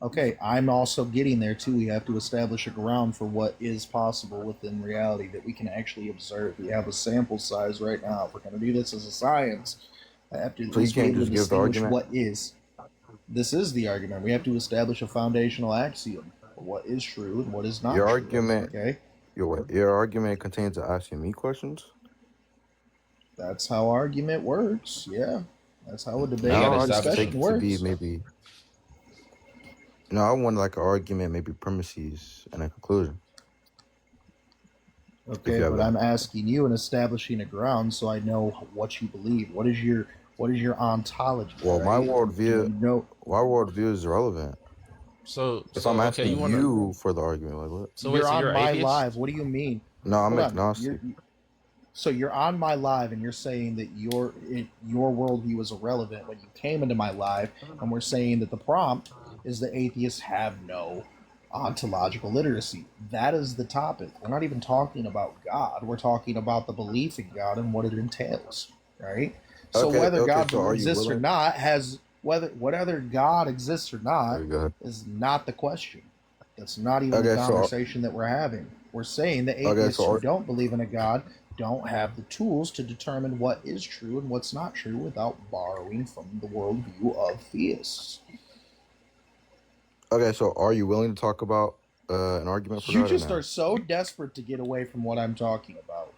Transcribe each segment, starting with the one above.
Okay, I'm also getting there too. We have to establish a ground for what is possible within reality that we can actually observe. We have a sample size right now. If we're going to do this as a science, I have to at So you least be can't able to just give the distinguish argument. what is. This is the argument. We have to establish a foundational axiom for what is true and what is not Your true. argument, Okay, your argument contains the asking me questions. that's how argument works. Yeah, that's how a Yeah, you debate got to Now or I just establish take discussion it to be works. maybe. No, I want like an argument, maybe premises and a conclusion. If Okay, you have but that. I'm asking you and establishing a ground so I know what you believe. What is your ontology, Well, right? Do you know? my worldview is irrelevant. so If I'm so okay, you asking want to you for the argument, like what? so wait, You're so on you're my atheist? live. What do you mean? No, I'm Hold on. You're agnostic. so you're on my live and you're saying that your worldview is irrelevant when you came into my live, and we're saying that the prompt is that atheists have no ontological literacy. That is the topic. We're not even talking about God. We're talking about the belief in God and what it entails, right? So Okay, whether okay. God So are you exists or willing? not has whether God exists or There not you go. is not the question. That's not even the Okay, conversation that we're having. We're saying that okay, atheists so who are, don't believe in a God don't have the tools to determine what is true and what's not true without borrowing from the worldview of theists. okay, so are you willing to talk about an argument for You God or just are no? so desperate to get away from what I'm talking about.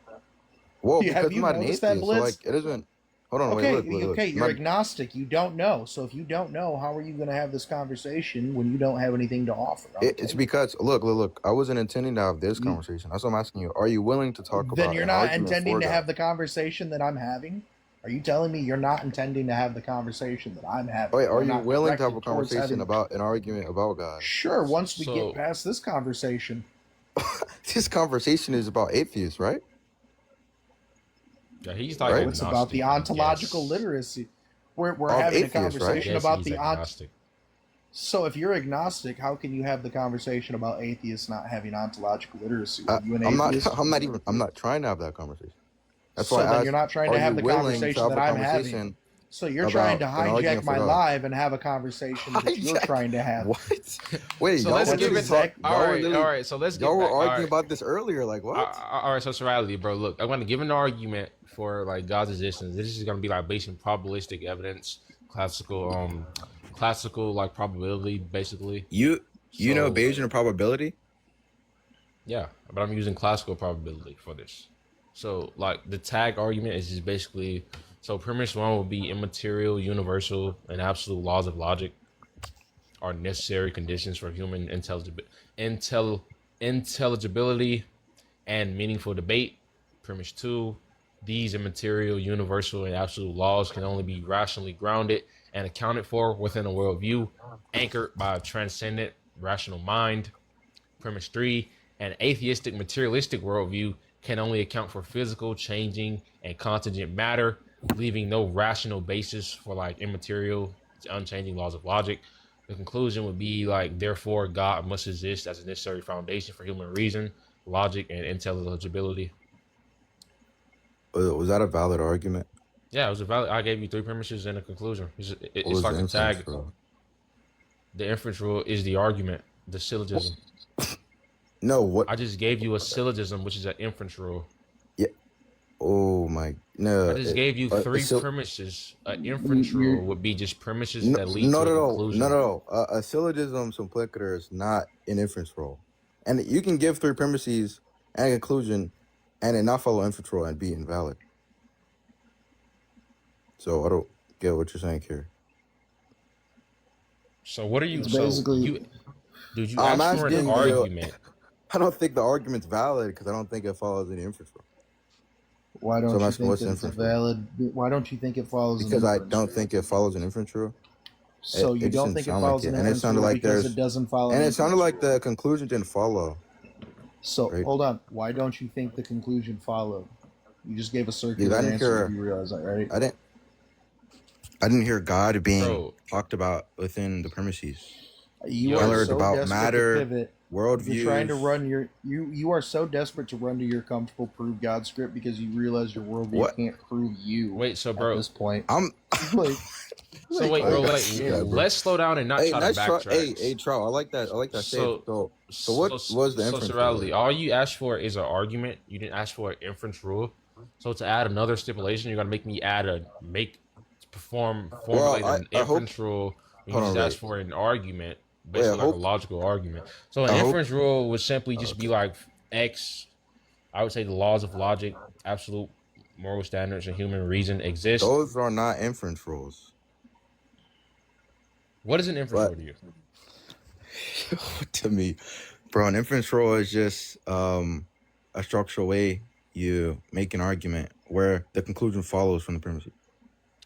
Well, Have because I'm you not an noticed that, atheist, so like Blitz? it isn't. Hold on, wait, Okay, look. okay, I'm you're not. agnostic. You don't know. So if you don't know, how are you going to have this conversation when you don't have anything to offer on the It's table? because look. I wasn't intending to have this You conversation. That's what I'm asking you. Are you willing to talk then about you're an not argument intending for to have God? the conversation that I'm having. Are you telling me you're not intending to have the conversation that I'm having? Wait, are You're you not willing to have a directed towards conversation having. about an argument about God? Sure, once we get So past this conversation. This conversation is about atheists, right? yeah, he's like No, Right? it's about the agnostic, I ontological guess. literacy. We're Of having a atheists, I right? conversation guess about he's the agnostic. So if you're agnostic, how can you have the conversation about atheists not having ontological literacy? I, Are you an I'm not. atheist? I'm not trying to have that conversation. That's why So I then you're asked. not trying Are to you have the willing to conversation have that a I'm having. conversation So you're trying to about an hijack argument for my God? live and have a conversation that you're Hijack? trying to have. What? Wait, So y'all let's were That's give literally it. talk. exact. All Y'all were right, all literally. right. So let's Y'all get were back. All arguing right, about this earlier. Like what? all right. So seriality, bro. Look, I'm gonna give an argument for like God's existence. This is gonna be like based on probabilistic evidence, classical like probability, basically. You know So Bayesian probability? yeah, but I'm using classical probability for this. So like the tag argument is just basically so premise one will be immaterial, universal, and absolute laws of logic are necessary conditions for human intelligibility and meaningful debate. Premise two, these immaterial, universal, and absolute laws can only be rationally grounded and accounted for within a worldview anchored by a transcendent rational mind. Premise three, an atheistic materialistic worldview can only account for physical, changing, and contingent matter, leaving no rational basis for like immaterial, unchanging laws of logic. The conclusion would be like, therefore, God must exist as a necessary foundation for human reason, logic, and intelligibility. Was that a valid argument? Yeah, it was a valid. I gave you three premises and a conclusion. What It's was the like a inference, tag. bro? The inference rule is the argument, the syllogism. No, what? I just gave you a syllogism, which is an inference rule. Yeah. Oh my. I No. just gave you three So premises. An inference You're rule would be just premises no, that lead no, to no, a no, no, conclusion. no. A syllogism simplicator is not an inference rule, and you can give three premises and a conclusion, and it not follow inference rule and be invalid. So I don't get what you're saying here. So what are you? It's So basically. you did you I'm ask for an asking you. argument? I don't think the argument's valid because I don't think it follows any inference rule. Why So I'm don't you asking think what's that the it's a inference rule? valid? Why don't you think it follows an Because I inference don't rule? think it follows an inference rule. So It you just don't didn't think it sound like follows it, an and it inference sounded rule like because it there's, doesn't follow an and it sounded inference like rule. the conclusion didn't follow. So Right? hold on. Why don't you think the conclusion followed? You just gave a Because I circular didn't answer. If hear. you realize that, right? I didn't. I didn't hear God being Bro, talked about within the premises. You I are yo, learned so about desperate to matter, pivot. You're trying to worldviews. run your you are so desperate to run to your comfortable prove God script because you realize your worldview What? can't prove you wait, so at bro, this point. I'm Like So Like, wait, bro, oh, like shit. bro. let's slow down and not Hey, try to nice try. backtrack. Hey, Trout. I like that. I like that shade. So, So what was the inference rule? seriality. All you asked for is an argument. You didn't ask for an inference rule. So to add another stipulation, you're gonna make me formulate Well, an I hope. inference rule. When you Hold just on, asked wait. for an argument, Wait, I basically like a hope. logical argument. So an I hope. inference rule would simply just be Okay. like X. I would say the laws of logic, absolute moral standards, and human reason exist. Those are not inference rules. What is an inference rule But to you? to me, bro, an inference rule is just a structural way you make an argument where the conclusion follows from the premise.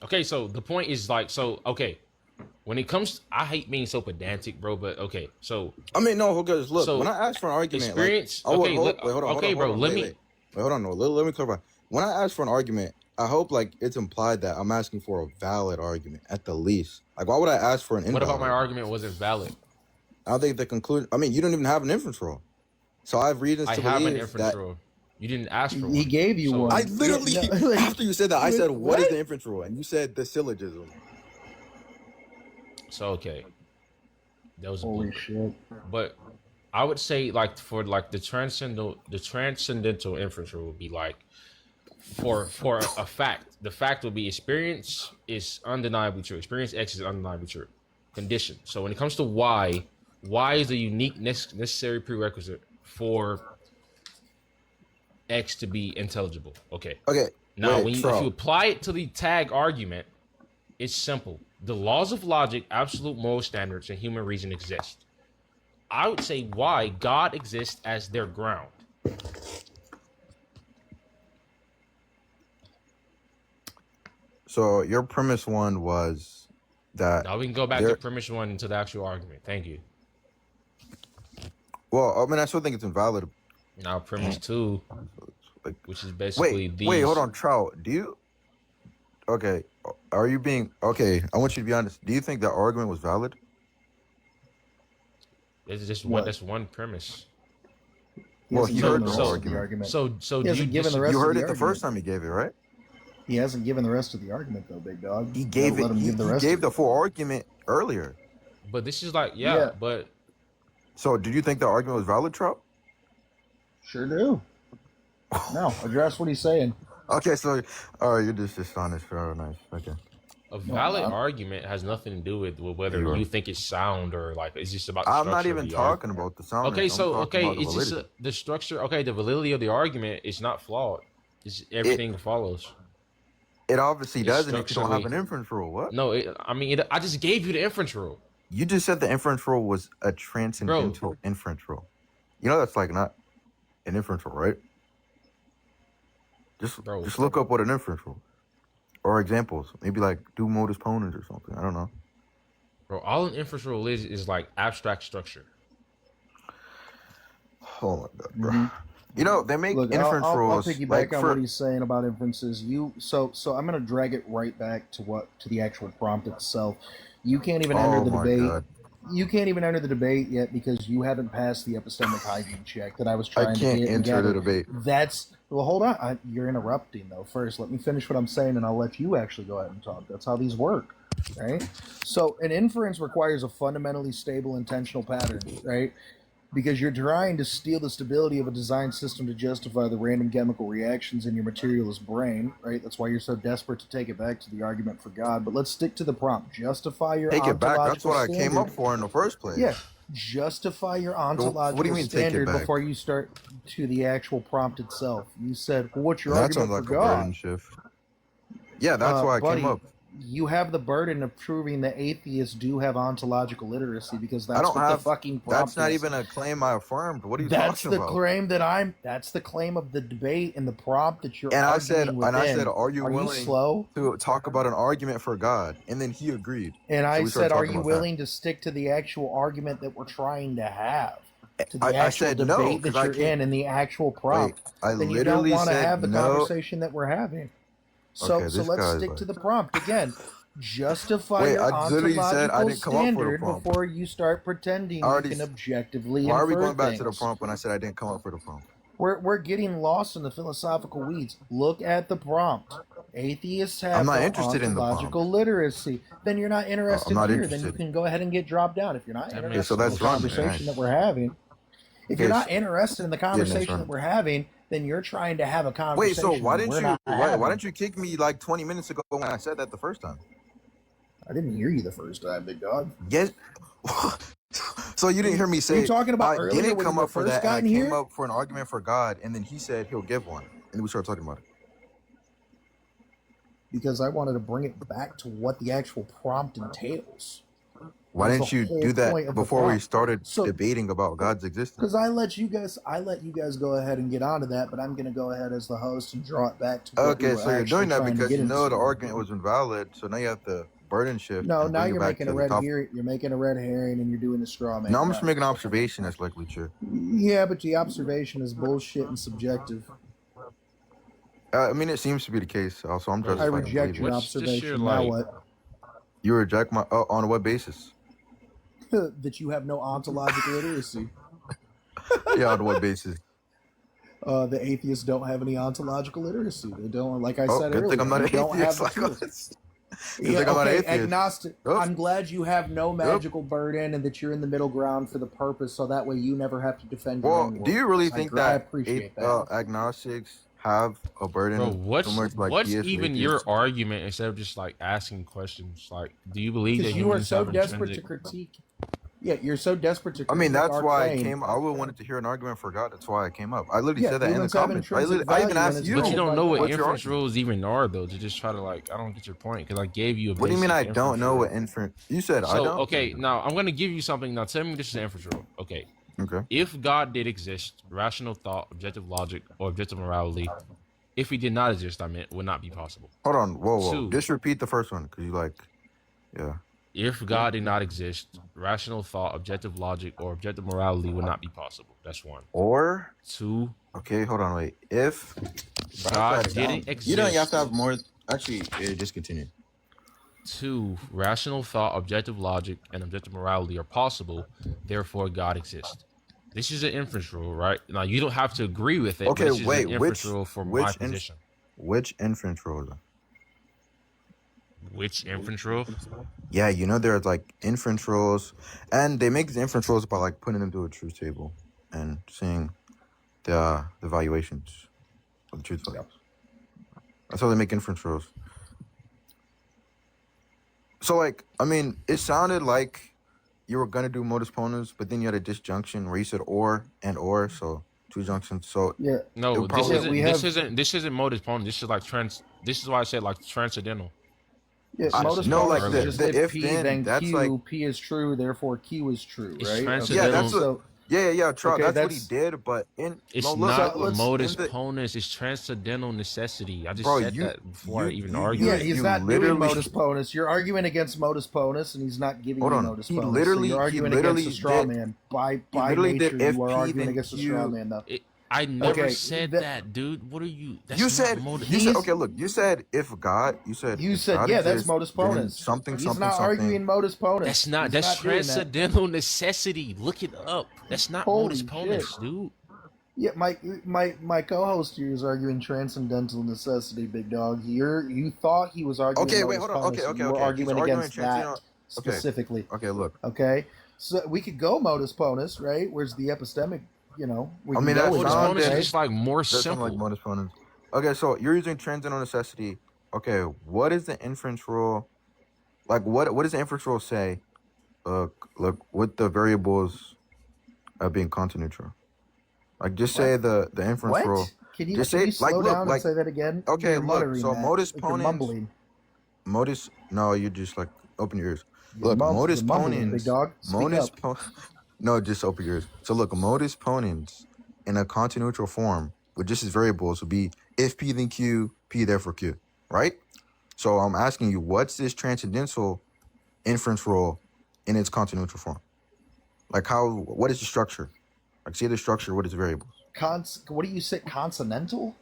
Okay, so the point is like, so okay, when it comes, I hate being so pedantic, bro. But okay, so I mean, no, because look, when so I ask for an argument, like experience. I would Okay, hope. Wait, hold on, hold okay, on, hold bro. on, Let wait, me. wait, wait, hold on. No, let me clarify. When I ask for an argument, I hope like it's implied that I'm asking for a valid argument at the least. Like, why would I ask for an What invalid about my argument? argument wasn't valid? I don't think the conclusion. I mean, you don't even have an inference rule, so I have reasons I to have an believe inference that. rule. You didn't ask for He one. gave you So I one. literally Yeah, no, like, after you said that, I said, "What is what? the inference rule?" And you said the syllogism. okay, that was a Holy blooper. shit. But I would say like for like the transcendental inference rule would be like for a fact. The fact would be experience is undeniably true. Experience X is undeniably true. Condition. So when it comes to Y is the unique necessary prerequisite for X to be intelligible. Okay. Okay, Now, wait, if you Trout. apply it to the tag argument, it's simple. The laws of logic, absolute moral standards, and human reason exist. I would say why God exists as their ground. So your premise one was that Now we can go back to there. premise one into the actual argument. Thank you. Well, I mean, I still think it's invalid. Now premise two, Like, which is basically wait, hold these. on, Trout. Do you? Okay, are you being okay? I want you to be honest. Do you think that argument was valid? It's just one. What? That's one premise. He Well, hasn't you given heard the the rest whole of the argument. argument. So He do you hasn't given the disagree? rest You of heard the it the first argument. time he gave it, right? He hasn't given the rest of the argument though, big dog. He You gave gotta it. let him He, give the he rest gave of the it. full argument earlier. But this is like, yeah, Yeah, but So, did you think the argument was valid, Trout? sure do. No, address what he's saying. Okay, so, all right, you're just dishonest. Very nice. Okay, a No, I'm valid not. argument has nothing to do with whether you are. you think it's sound or like it's just about the I'm not structure of even the argument. talking about the soundness. Okay, I'm so talking okay, about the it's just validity. the structure. Okay, the validity of the argument is not flawed. It's It everything follows. it obviously It's doesn't if you don't have structurally an inference rule. What? no. I mean, I just gave you the inference rule, You just said the inference rule was a bro. transcendental inference rule. You know that's like not an inference rule, right? Bro, Just look up what an inference rule or examples. Maybe like do modus ponens or something. I don't know. all an inference rule is like abstract structure. Oh my god, bro. Hmm. You know they make Look, inference I'll rules piggyback like on what for. he's saying about inferences. So I'm gonna drag it right back to the actual prompt itself. You can't even enter Oh the my debate. god, You can't even enter the debate yet because you haven't passed the epistemic hygiene check that I was I trying to can't get and enter the gather. debate. That's well, hold on. You're interrupting though. First, let me finish what I'm saying, and I'll let you actually go ahead and talk. That's how these work, right? So, an inference requires a fundamentally stable intentional pattern, right? Because you're trying to steal the stability of a design system to justify the random chemical reactions in your materialist brain, right? That's why you're so desperate to take it back to the argument for God. But let's stick to the prompt. Justify your Take it back. That's ontological what I came standard. up for in the first place. Yeah, justify your So what do you ontological mean take it standard back? before you start to the actual prompt itself. You said, well, what's your That sounds argument for like a burden God? shift. Yeah, that's why I came Buddy, up. you have the burden of proving that atheists do have ontological literacy because I that's don't what the have. fucking That's prompt not is. even a claim I affirmed. What are you That's talking the about? claim that's the claim of the debate and the prompt that you're And I arguing within. are you Are you willing slow? to talk about an argument for God? And then he agreed. And So I we started said, are talking you about that. willing to stick to the actual argument that we're trying to have? To the I actual said no debate because that I you're can't. in and the actual Wait, prompt. I Then you don't literally want to said have the no. conversation that we're having. So Okay, so this let's guy's stick like. to the prompt again. Justify Wait, your I literally said I ontological didn't come up for the standard prompt. before you start pretending I you already. can objectively Why are we infer going back to the things. prompt when I said I didn't come up for the prompt? We're getting lost in the philosophical weeds. Look at the prompt. Atheists I'm have not no interested in the ontological literacy. Then you're not I'm interested not here. Then you interested. can go ahead and get dropped down. If you're not That Okay, so makes interested in no the that's wrong. sense. conversation Nice. that we're having, if you're Okay, not interested in the yeah, nice conversation that run. we're having, then you're trying to have a Wait, conversation so why that didn't we're you not why having. didn't you kick me like 20 minutes ago when I said that the first time? I didn't hear you the first time, big dog. Yes. So you didn't hear me Are you say talking about I earlier didn't when come you up for first that, and got I in came here? up for an argument for God, and then he said he'll give one, and then we started talking about it. Because I wanted to bring it back to what the actual prompt entails. Why That's didn't the you whole do point that of the before we prompt. started So, debating about God's existence? because I let you guys go ahead and get onto that, but I'm going to go ahead as the host and draw it back to what we Okay, were so you're actually doing that trying to because get you know the into. argument was invalid, so now you have to burden shift No, and now bring it you're back making to a the red top. herring. You're making a red herring, and you're doing a straw man. No, I'm just now. making an observation that's likely true. Yeah, but the observation is bullshit and subjective. I mean, it seems to be the case. Also, I'm Bro, I justified in reject believing your it. what's just your observation. Now like? what? You reject my on what basis? That you have no ontological literacy. Yeah, on what basis? The atheists don't have any ontological literacy. They don't, like I Oh, said good thing earlier, I'm not you an don't have atheist. the Like, tools. good Yeah, thing I'm not an okay, atheist. agnostic. Yep. I'm glad you have no magical burden and that you're in the middle ground for the purpose, so that way you never have to defend your Well, own do you really worldviews. think I that appreciate that. agnostics have a Bro, burden similar to like what's theists or even your atheists? argument instead of just like asking questions? Like, do you believe that Because you are humans so have desperate to intrinsic? critique. Yeah, you're so desperate to I mean, critique that's our why I claim. came. I would wanted to hear an argument for God. That's why I came up. I literally Yeah, said that in the humans have comments. intrinsic I even value, and asked it's you. But you held don't by know what God. What's your inference argument? rules even are, though. To just try to like, I don't get your point because I gave you a What do you mean basic I inference don't know rule. what inference? You said I So don't. okay, now I'm gonna give you something. Now tell me this is an inference rule. Okay, Okay. if God did exist, rational thought, objective logic, or objective morality, if he did not exist, I meant would not be possible. Hold on. Whoa. Two, Just repeat the first one because you like, yeah. if God did not exist, rational thought, objective logic, or objective morality would not be possible. That's one. Or Two, okay. Hold on. Wait. If God didn't exist. you know, you have to have more. Actually, just continue. Two, rational thought, objective logic, and objective morality are possible. Therefore, God exists. This is an inference rule, right? Now you don't have to agree with it. Okay, But this is wait. an inference rule for my position. Which inference rule? Which inference rule? Yeah, you know there's like inference rules, and they make the inference rules by like putting them to a truth table and seeing the valuations of the truth values. That's how they make inference rules. So like, I mean, it sounded like you were gonna do modus ponens, but then you had a disjunction where you said or and or, so two junctions. So Yeah. No, this this isn't modus ponens. This is like This is why I said like transcendental. Yeah, I modus know, ponens like, is just the if if P then, that's Q, like- P is true, therefore Q is true, It's right? transcendental. Yeah, that's so yeah. True. Okay, that's what he that's- did, but It's no, not so let's- modus in the- ponens. It's transcendental necessity. I just Bro, said you- that before I even you- argued. yeah, you- he's you not doing literally- modus ponens. You're arguing against modus ponens, and he's not giving Hold you on. modus He ponens. literally- so you're he arguing literally against a straw did- man. By literally nature, did you are FP, arguing then against a Q. straw man, though. I never Okay, said that- that, dude. What are you? That's You not said modus. okay. Look, you said if God. You said You if said, God yeah, that's exists, modus then ponens. Something. He's Something. not something. arguing modus ponens. That's not. He's That's not doing that. transcendental necessity. Look it up. That's not Holy modus ponens, shit. dude. Yeah, my co-host here is arguing transcendental necessity, big dog. You thought he was arguing. Okay, modus wait, hold on. ponens, Okay, and okay, you were okay. arguing He's arguing against that transcendental- okay. specifically. Okay, look. Okay, so we could go modus ponens, right? Where's the epistemic? You know, we I can mean, go that with Modus sounded- ponens right? is just like more That sounds simple. like modus ponens. Okay, so you're using transcendental necessity. Okay, what is the inference rule? Like, what does the inference rule say? Look, with the variables being content neutral. Like, just say the inference What? rule. Can you, Just can say- you slow like, look, down like- and say that again? okay, You're look, muttering so that. modus Like you're ponens- mumbling. Modus. No, you just like open your ears. You're Look, modus you're mumbling, big ponens. dog. Speak Modus up. No, just open your ears. So look, modus ponens in a content neutral form with just its variables would be if P then Q, P therefore Q, right? So I'm asking you, what's this transcendental inference rule in its content neutral form? Like what is the structure? Like say the structure, what is the variables? What do you say? Consonantal?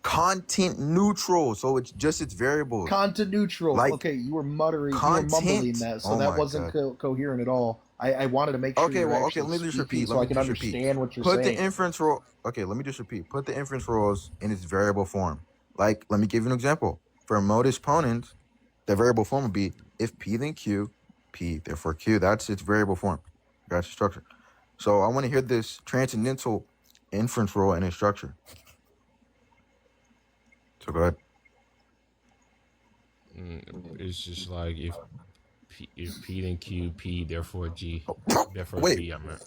Content neutral, so it's just its variables. Content neutral. Like, Okay, you were muttering, content. you were mumbling that, so Oh that my wasn't coherent at all. I wanted to make sure Okay, you were well, okay, actually let me just speaking repeat. so Let I me can just repeat. understand what you're Put saying. the inference rule. Okay, let me just repeat. Put the inference rules in its variable form. Like, let me give you an example. For modus ponens, the variable form would be if P then Q, P therefore Q. That's its variable form. That's the structure. So I want to hear this transcendental inference rule and its structure. So go ahead. It's just like if P then Q, P therefore G, therefore Wait. P. I meant.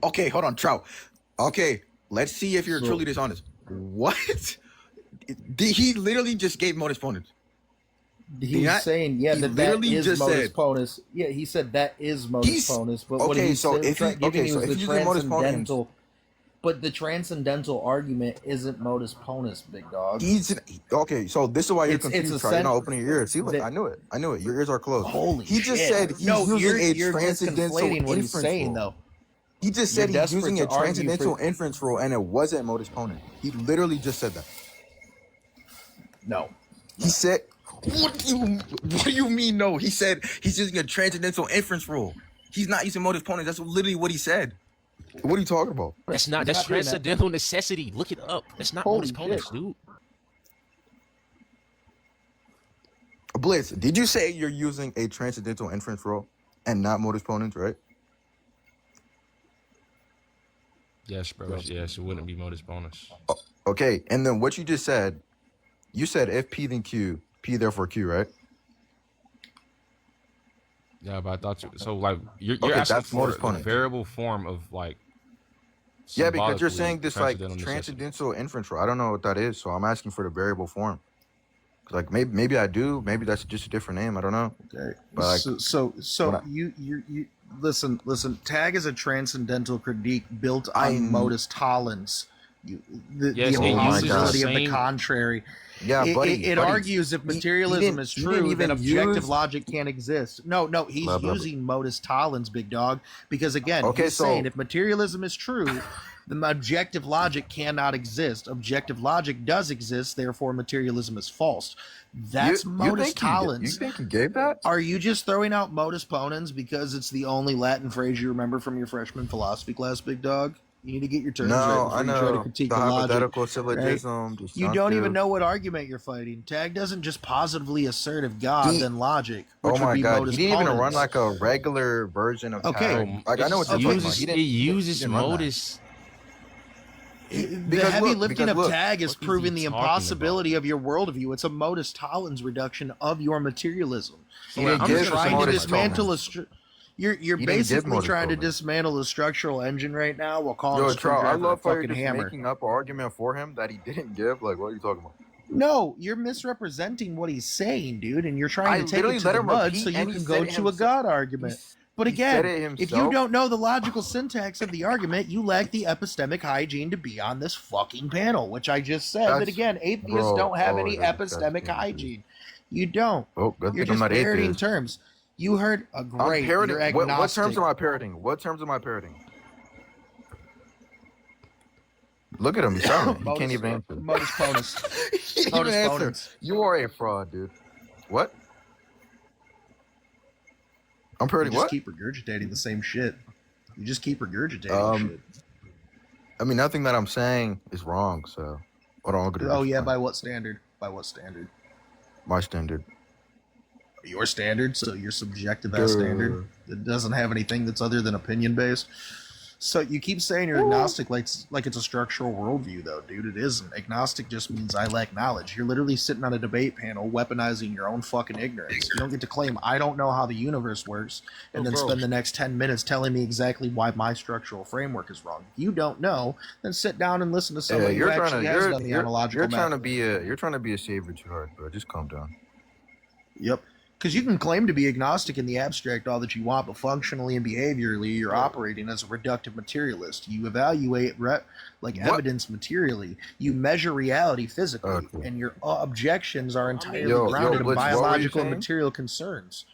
Okay, hold on, Trout. Okay, let's see if you're truly dishonest. What? He literally just gave modus ponens. He's saying, yeah, that literally is just modus said- ponens. Yeah, he said that is modus ponens. But what okay, he's so if you- giving okay, you so is if the you use modus ponens- transcendental. But the transcendental argument isn't modus ponens, big dog. Okay, so this is why you're It's confused. Trout. You're not opening your ears. See, look, I knew it. Your ears are closed. Holy he just shit. said he's using you're a transcendental conflating what inference he's saying, rule. though. He just said You're he's using a desperate to argue transcendental for- inference rule, and it wasn't modus ponens. He literally just said that. No. He said, what do you mean no? He said he's using a transcendental inference rule. He's not using modus ponens. That's literally what he said. What are you talking about? That's He's not. That's not doing that. transcendental necessity. Look it up. That's not Holy modus ponens, shit. dude. Blitz, did you say you're using a transcendental inference rule and not modus ponens, right? Yes, bro. Yes, it wouldn't be modus ponens. Okay, and then what you just said, you said if P then Q, P therefore Q, right? Yeah, but I thought you. So like you're Okay, asking that's for modus a ponens. variable form of like. Yeah, because you're symbolically saying this like necessity. transcendental inference rule. I don't know what that is, so I'm asking for the variable form. Like maybe I do, maybe that's just a different name. I don't know. Okay. But like, So when I- you listen. Tag is a transcendental critique built I- on modus tollens. The Yes, it uses the impossibility of the same- contrary. yeah, buddy. It argues if materialism is didn't true, even then objective use- logic can't exist. No, he's Blah, blah, blah. using modus tollens, big dog, because again, Okay, he's so- saying if materialism is true, then objective logic cannot exist. Objective logic does exist, therefore materialism is false. That's modus You tollens. think he gave that? Are you just throwing out modus ponens because it's the only Latin phrase you remember from your freshman philosophy class, big dog? You need to get your terms right No, before I you try to know. critique The the logic. hypothetical syllogism. You don't even know what argument you're fighting. Tag doesn't just positively assert if God, He- then logic, which Oh would my be god, modus he didn't even ponens. run like a regular version of Okay. tag. Like I know what you're It talking about. uses, He it didn't, uses he didn't run that. modus. The Because heavy look, lifting because of look, tag is what is proving he the talking impossibility of your worldview. It's a modus tollens reduction of your materialism. He didn't I'm give trying to modus dismantle tollens. You're He didn't give basically modus trying to tollens. dismantle a structural engine right now while calling Yo, a Trout, I screwdriver a love how you're fucking just hammer. making up an argument for him that he didn't give. Like, what are you talking about? No, you're misrepresenting what he's saying, dude, and you're trying I to take literally it to let the him mud repeat, so you and he can said go it to a himself. God argument. But He again, said it if you himself. don't know the logical syntax of the argument, you lack the epistemic hygiene to be on this fucking panel, which I just said. That That's- again, atheists bro, don't have oh, any that's epistemic disgusting, hygiene. You don't. Oh, good You're thing I'm just not parroting atheist. terms. You heard a I'm great. parroting. You're What agnostic. terms am I parroting? What terms am I parroting? Look at him. He's silent. He can't even answer. Modus ponens. He can't Modus even answer. ponens. You are a fraud, dude. What? I'm You parroting just what? keep regurgitating the same shit. You just keep regurgitating shit. I mean, nothing that I'm saying is wrong. So, hold on. Oh yeah, by what standard? By what standard? my standard. Your standard, so your subjective ass standard that doesn't have anything that's other than opinion based. So you keep saying you're agnostic like it's a structural worldview, though, dude. It isn't. Agnostic just means I lack knowledge. You're literally sitting on a debate panel weaponizing your own fucking ignorance. You don't get to claim I don't know how the universe works and then spend the next 10 minutes telling me exactly why my structural framework is wrong. If you don't know, then sit down and listen to somebody who actually has done the analogical you're trying to method. you're trying to be a savior too hard, bro. Just calm down. Yep. Because you can claim to be agnostic in the abstract all that you want, but functionally and behaviorally, you're operating as a reductive materialist. You evaluate evidence materially. You measure reality physically, and your objections are entirely grounded in Blitz, biological and saying? material concerns.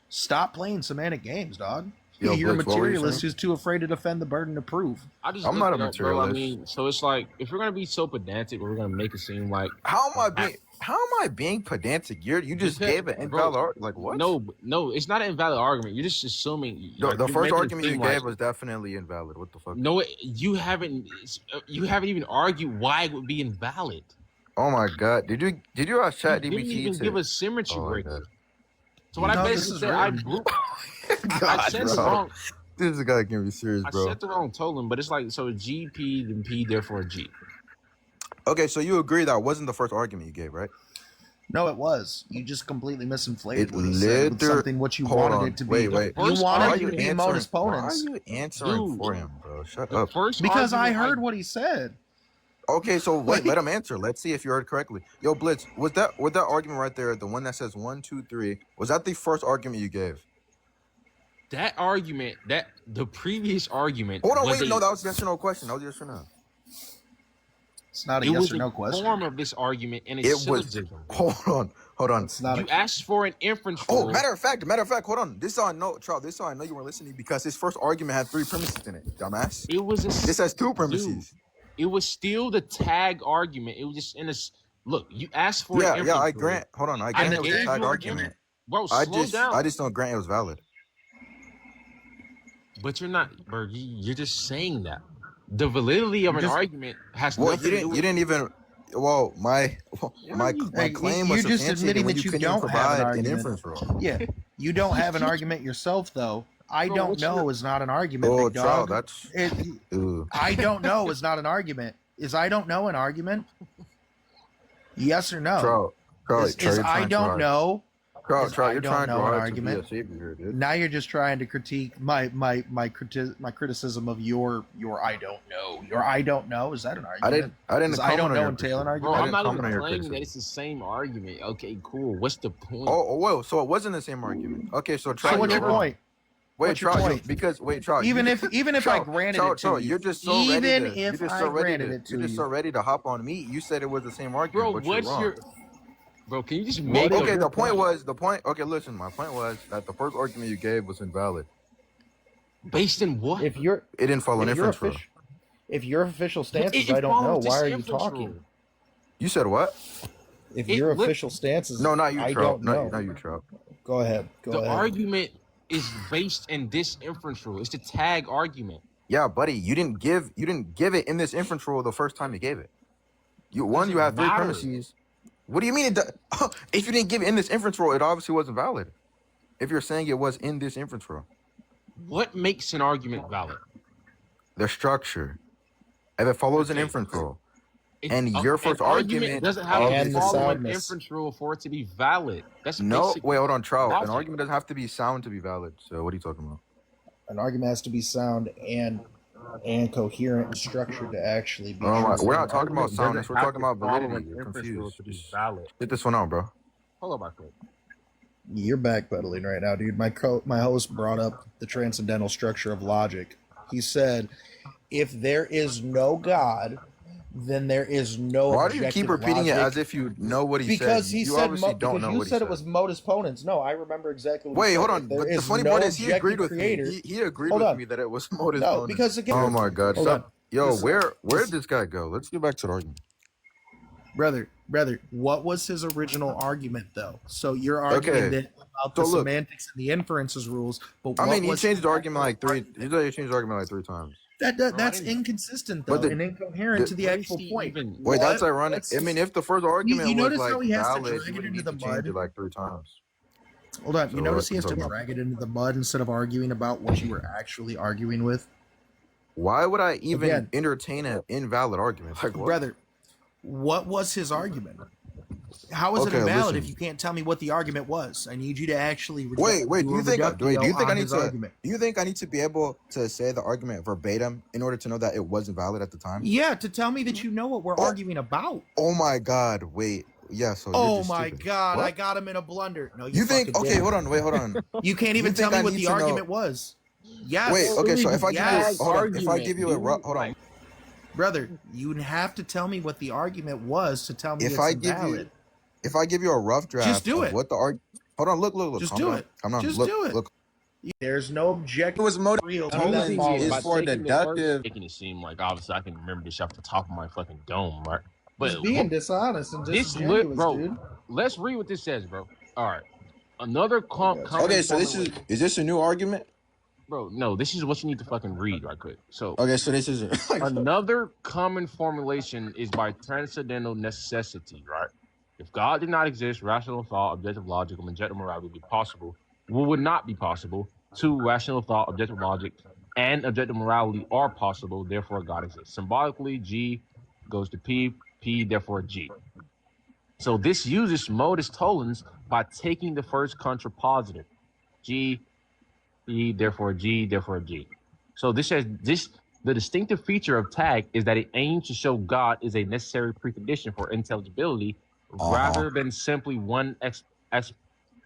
Stop playing semantic games, dog. Yo, You're Blitz, a what were you materialist saying? who's too afraid to defend the burden of proof. I'm not a Bro. I materialist. mean, so it's like if we're gonna be so pedantic, we're gonna make it seem like How am I being? How am I being pedantic? You just gave an Bro, invalid like what? No, it's not an invalid argument. You're just assuming. The first making it argument you seem gave like, was definitely invalid. What the fuck? no, you haven't. You haven't even argued why it would be invalid. Oh my god! Did you ask You ChatGPT didn't even to give a symmetry Oh my breaker. god! So what I basically said, I grouped. I said the wrong. This guy can be serious, I bro. said the wrong total, but it's like so GP then P therefore G. Okay, so you agree that wasn't the first argument you gave, right? No, it was. You just completely misinflated It what he said with something what you Hold wanted on. it to be. Wait. You First wanted argument- it to be modus Why ponens. are you answering Dude, for him, bro? Shut The up. first Because I argument heard what he said. Okay, so wait, let him answer. Let's see if you heard correctly. Yo, Blitz, was that argument right there, the one that says 1, 2, 3, was that the first argument you gave? that argument, that the previous argument. Hold on, was wait, a- no, that was yes or no question. That was yes or no. It's not a It yes was or a no question. form of this argument and a It was. syllogism. Hold on. It's not. You asked for an inference Oh, rule. matter of fact, hold on. This is how I know, Charles. This is how I know you weren't listening because his first argument had 3 premises in it, dumbass. It was a. This has 2 premises. Dude, it was still the tag argument. It was just in a. Look, you asked for an inference I rule. grant. Hold on, I grant it was gave a tag you an argument. Bro, slow down. I just don't grant it was valid. But you're not, bro. You're just saying that. The validity of an argument has Well, nothing to do with. you didn't even. Well, my claim was you're just substantiated admitting when that you you couldn't even don't have an provide an argument. inference rule. Yeah, you don't have an argument yourself, though. I Bro, don't what's know your- is not an argument. Oh, big dog. Charles, that's. It, Ooh. I don't know is not an argument. Is I don't know an argument? Yes or no? Charles, Is I don't know? Charles, is I you're don't trying know to an hard argument? to be a savior here, dude. Now you're just trying to critique my criticism of your I don't know. Your I don't know, is that an argument? I didn't. Does I don't know entail an Bro, argument? I'm not comment even on your claiming that criticism. it's the same argument. Okay, cool. What's the point? Oh, well, so it wasn't the same argument. Okay, so Charles, So what's you're your wrong. point? Wait, What's your Charles, point? because Charles, Even if I Charles, granted Charles, it to Charles, you, you're just so even ready to, if you're just I so ready granted to, it to you're just you, so ready to hop on me. You said it was the same argument, Bro, but what's you're wrong. your? Bro, can you just make? Okay, the point was Okay, listen, my point was that the first argument you gave was invalid. Based in what? if you're It didn't follow an if your inference rule. if your official stance It is I don't know, follows this why are you inference talking? rule. You said what? If It your lit- official stance is No, not you, I Trout. don't know. Not you, Trout. Go ahead. The argument is based in this inference rule. It's the tag argument. Yeah, buddy, you didn't give it in this inference rule the first time you gave it. You have 3 matter. premises. What do you mean? If you didn't give it in this inference rule, it obviously wasn't valid. If you're saying it was in this inference rule, What makes an argument valid? the structure, if it follows an Okay. inference rule, It- And your first an argument doesn't have and to the follow an soundness. inference rule for it to be valid. That's no, basic wait, hold on, Trout. An logic. argument doesn't have to be sound to be valid. So what are you talking about? An argument has to be sound and coherent and structured to actually be. Oh my, true. we're not talking about Doesn't soundness. We're have talking to about follow validity. an You're inference rule confused. to be Just valid. get this one out, bro. Hold on, my friend. You're backpedaling right now, dude. My host brought up the transcendental structure of logic. He said, if there is no God, then there is no. Why do you keep objective repeating it logic. as if you know what he Because said? he You said obviously don't because know you what he said said. it was modus ponens. No, I remember exactly. What Wait, he said. hold on. If there But the is funny no part is he agreed objective with creator, me. He agreed Hold with on. me that it was modus No, ponens. because again, Oh my God! Hold Stop. on. Yo, Listen, where did this guy go? Let's get back to the argument. brother, what was his original argument though? So you're arguing Okay. that about the So look. semantics and the inferences rules, but I what mean, he was changed the his argument like actual three. argument? He changed the argument like 3 times. That's didn't- inconsistent But though the- and incoherent the- to the actual point. Even- Wait, that's What? ironic. What's I mean, his- if the first argument you was notice like how he has to valid, drag you it wouldn't into need the to change mud? it like 3 times. Hold on, you So notice what he has you to talking drag it into the mud instead of arguing about what you were actually arguing with? Why would I even Again. entertain an invalid argument? Like what? Brother, what was his argument? How is it Okay, invalid listen. if you can't tell me what the argument was? I need you to actually Wait. Do you think? reductio Do you think I on need his to? argument. Do you think I need to be able to say the argument verbatim in order to know that it wasn't valid at the time? Yeah, to tell me that you know what we're Oh. arguing about. Oh my God! Wait. Yeah. So. You're Oh just my stupid. God! What? I got him in a blunder. No, You think? fucking Okay. didn't. Hold on. Wait. Hold on. You can't You even think tell me I what need the to know- argument was. Yes. Wait. Okay. So if I Yes. give you, hold on. If I give you a Argument, hold on. dude, Brother, you have to tell me what the argument was to tell me If it's I give invalid. you, if I give you a rough draft, Just do of it. what the argument. Hold on. Look. Just calm do down. it. Calm down. Just look, do it. Look. There's no objective. It was motive. real The whole that thing follows. is by for taking the deductive- first- making it seem like obviously I can remember this off the top of my fucking dome, right? But He's being dishonest and disingenuous, dude. let's read what this says, bro. All right. Another common Okay, so formulation. is this a new argument? Bro, no, this is what you need to fucking read right quick. So Okay, so this is another common formulation is by transcendental necessity, right? If God did not exist, rational thought, objective logic, and objective morality would be possible. What would not be possible? Two, rational thought, objective logic, and objective morality are possible, therefore God exists. Symbolically, G goes to P, P therefore G. So this uses modus tollens by taking the first contrapositive. G, P, therefore G, therefore G. So this says the distinctive feature of tag is that it aims to show God is a necessary precondition for intelligibility rather than simply one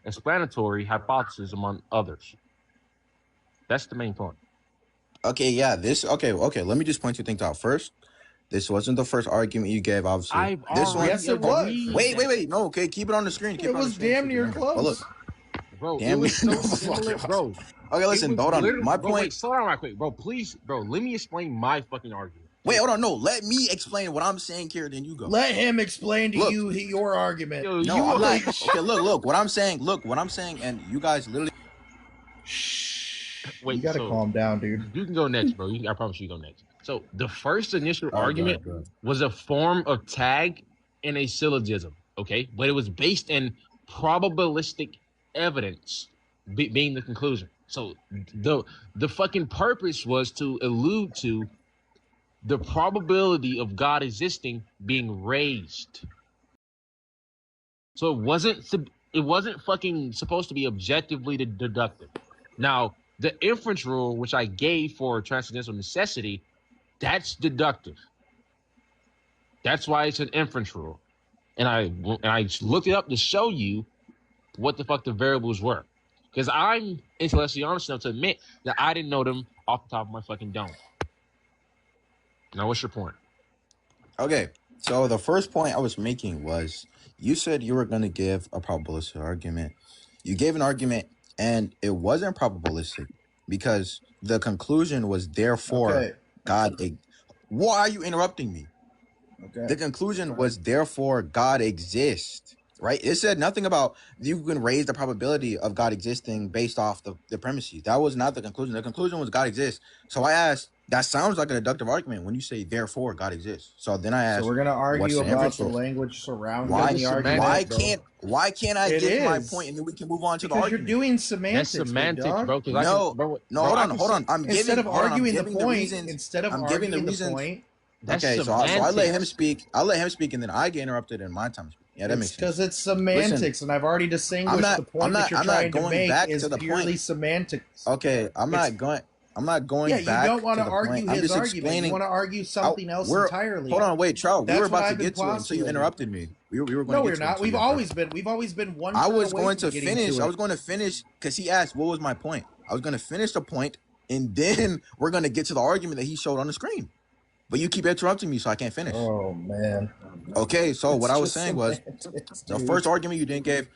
explanatory hypothesis among others. That's the main point. Okay, yeah, okay, let me just point two things out. First, this wasn't the first argument you gave, obviously. Yes, it was. Wait. No, okay, keep it on the screen. It was damn near close. But look, bro, damn it was near so similar, bro. Okay, listen, hold on. My point. Wait, slow down right quick, bro. Please, bro. Let me explain my fucking argument. Wait, hold on. No, let me explain what I'm saying here. Then you go. Let him explain to you your argument. Yo, no, I'm not. Okay, look. What I'm saying. And you guys literally. Wait, you gotta calm down, dude. You can go next, bro. I promise you go next. So the first initial argument was a form of tag in a syllogism, okay? But it was based in probabilistic evidence being the conclusion. So the fucking purpose was to allude to the probability of God existing being raised. So it wasn't fucking supposed to be objectively deductive. Now, the inference rule, which I gave for transcendental necessity, that's deductive. That's why it's an inference rule. And I looked it up to show you what the fuck the variables were. Because I'm intellectually honest enough to admit that I didn't know them off the top of my fucking dome. Now, what's your point? Okay, so the first point I was making was you said you were going to give a probabilistic argument. You gave an argument, and it wasn't probabilistic because the conclusion was therefore God. Why are you interrupting me? Okay. The conclusion was therefore God exists. Right? It said nothing about you can raise the probability of God existing based off the premises. That was not the conclusion. The conclusion was God exists. So I asked, that sounds like a deductive argument when you say therefore God exists. So then I asked, so we're gonna argue about the language surrounding the argument. Why can't I give my point and then we can move on to the argument? Because you're doing semantics. That's semantics, bro. Hold on. Instead of arguing the point, okay, so I let him speak. I'll let him speak, and then I get interrupted in my time. Yeah, that makes sense. Because it's semantics, and I've already distinguished the point that you're trying to make is purely semantics. Okay, I'm not going back. Yeah, you don't want to argue his argument. Explaining. You want to argue something else entirely. Hold on, wait, Trout. We were about to get to it, so you interrupted me. We were going to get to it. No, we're not. We've always been one. I was going to finish because he asked what was my point. I was going to finish the point, and then we're going to get to the argument that he showed on the screen. But you keep interrupting me, so I can't finish. Oh, man. Okay, so what I was saying was the first argument you gave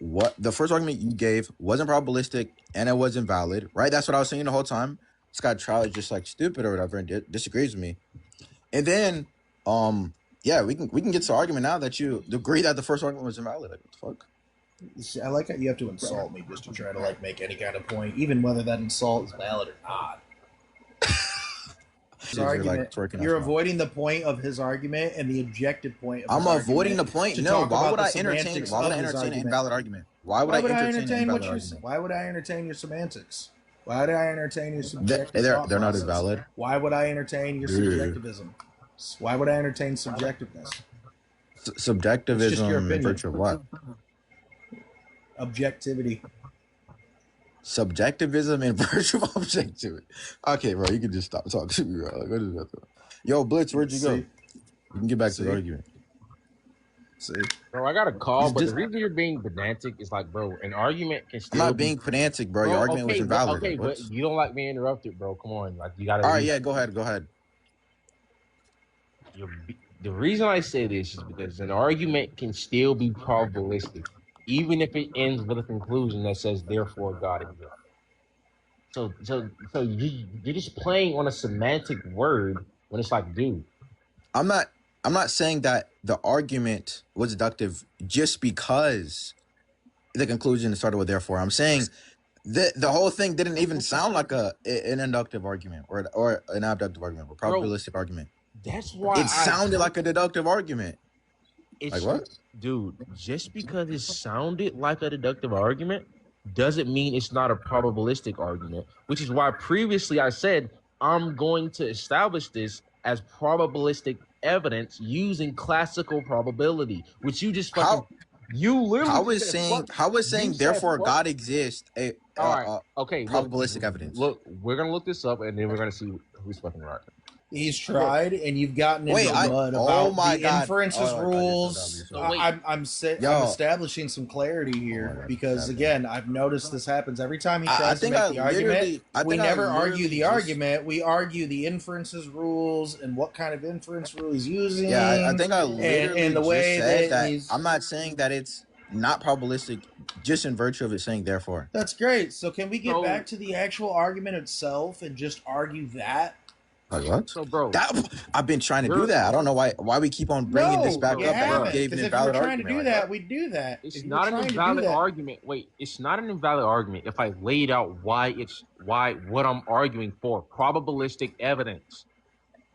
wasn't probabilistic and it wasn't valid, right? That's what I was saying the whole time. Scott Trout is just like stupid or whatever and disagrees with me. And then, we can get to the argument now that you agree that the first argument was invalid. Like, what the fuck? See, I like how you have to insult me just to try to make any kind of point, even whether that insult is valid or not. You're avoiding the point of his argument and the objective point of his argument. I'm avoiding the point. No, why would I entertain an invalid argument? Why would I entertain Why would I entertain your semantics? Why would I entertain your subjective They're not as valid. Why would I entertain your subjectivism? Why would I entertain subjectiveness? Subjectivism in virtue of what? Objectivity. Subjectivism in virtue of objectivity. Okay, bro, you can just stop talking to me, bro. Like, what is that? Yo, Blitz, where'd you go? You can get back to the argument. Bro, I got a call, but the reason you're being pedantic is like, bro, an argument can still. I'm not being pedantic, bro. Your argument was invalid. Okay, but you don't like being interrupted, bro. Come on, like you gotta. All right, yeah, go ahead. The reason I say this is because an argument can still be probabilistic, even if it ends with a conclusion that says, "Therefore, God exists." So you're just playing on a semantic word when it's like, dude. I'm not. I'm not saying that the argument was deductive just because the conclusion started with therefore. I'm saying the whole thing didn't even sound like an inductive argument or an abductive argument or probabilistic argument. That's why It sounded like a deductive argument. it's Like what? dude, just because it sounded like a deductive argument doesn't mean it's not a probabilistic argument, which is why previously I said I'm going to establish this as probabilistic evidence using classical probability, which you just fucking How you literally how is said saying fuck. how is You saying said therefore fuck. God exists All right. Okay. probabilistic evidence? Look. We're gonna look this up, and then we're gonna see who's fucking right. He's Look. tried, and you've gotten into Wait, the mud oh about my the God. inferences Oh my God, you're so dumb, rules. you're so dumb. Wait. I'm Yo. establishing some clarity here Oh my God, because that again, I've noticed this happens every time he I tries to think make I the argument. We never argue literally the just- argument. We argue the inferences rules and what kind of inference rule he's using. Yeah, I think I literally and the just way said that that he's. I'm not saying that it's not probabilistic just in virtue of it saying therefore. That's great. So can we get So- back to the actual argument itself and just argue that? Like what? So, bro, I've been trying to do that. I don't know why we keep on bringing this back you up. And haven't. you gave an Because if you were invalid trying to argument. do that, we'd do that. it's If you were not an trying to do invalid that- argument. Wait, it's not an invalid argument if I laid out why what I'm arguing for probabilistic evidence.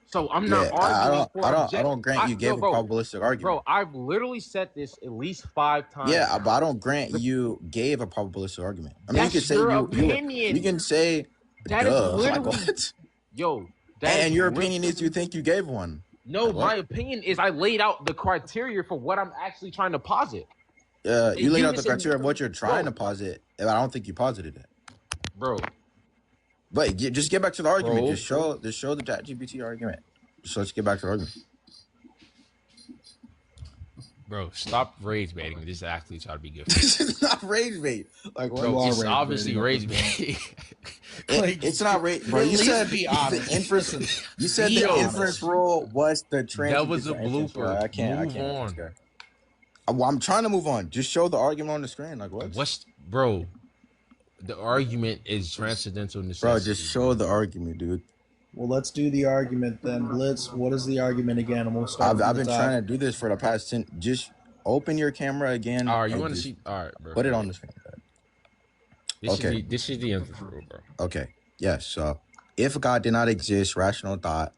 So I'm not arguing for I don't grant you gave a probabilistic argument. Bro, I've literally said this at least 5 times. Yeah, but I don't grant you gave a probabilistic argument. I mean, That's you can say your opinion. you can say That is duh. literally Like what? Yo, And your opinion is you think you gave one. No, Like my opinion is I laid out the criteria for what I'm actually trying to posit. You laid out the said- criteria of what you're trying Bro. to posit, and I don't think you posited it. Bro, But just get back to the argument. Bro. Just show the ChatGPT argument. So let's get back to the argument. bro, stop rage baiting. This is actually trying to be good. This is not rage bait. Like what? Bro, are it's rage obviously baiting. rage baiting. Like, It's not rage, bro. at You least said be the honest. inference. You said Be the honest. inference rule was the transit. That was a blooper. I can't. Move on. Okay. Well, I'm trying to move on. Just show the argument on the screen. Like what? Bro? The argument is transcendental necessity. Bro, just show the argument, dude. Well, let's do the argument then. Blitz, what is the argument again? And we'll start. I've been trying to do this for the past 10. Just open your camera again. All right, you and want to just see? All right, bro. Put it on the screen. Okay. This is the inference rule, bro. Okay. Yes. So, if God did not exist, rational thought,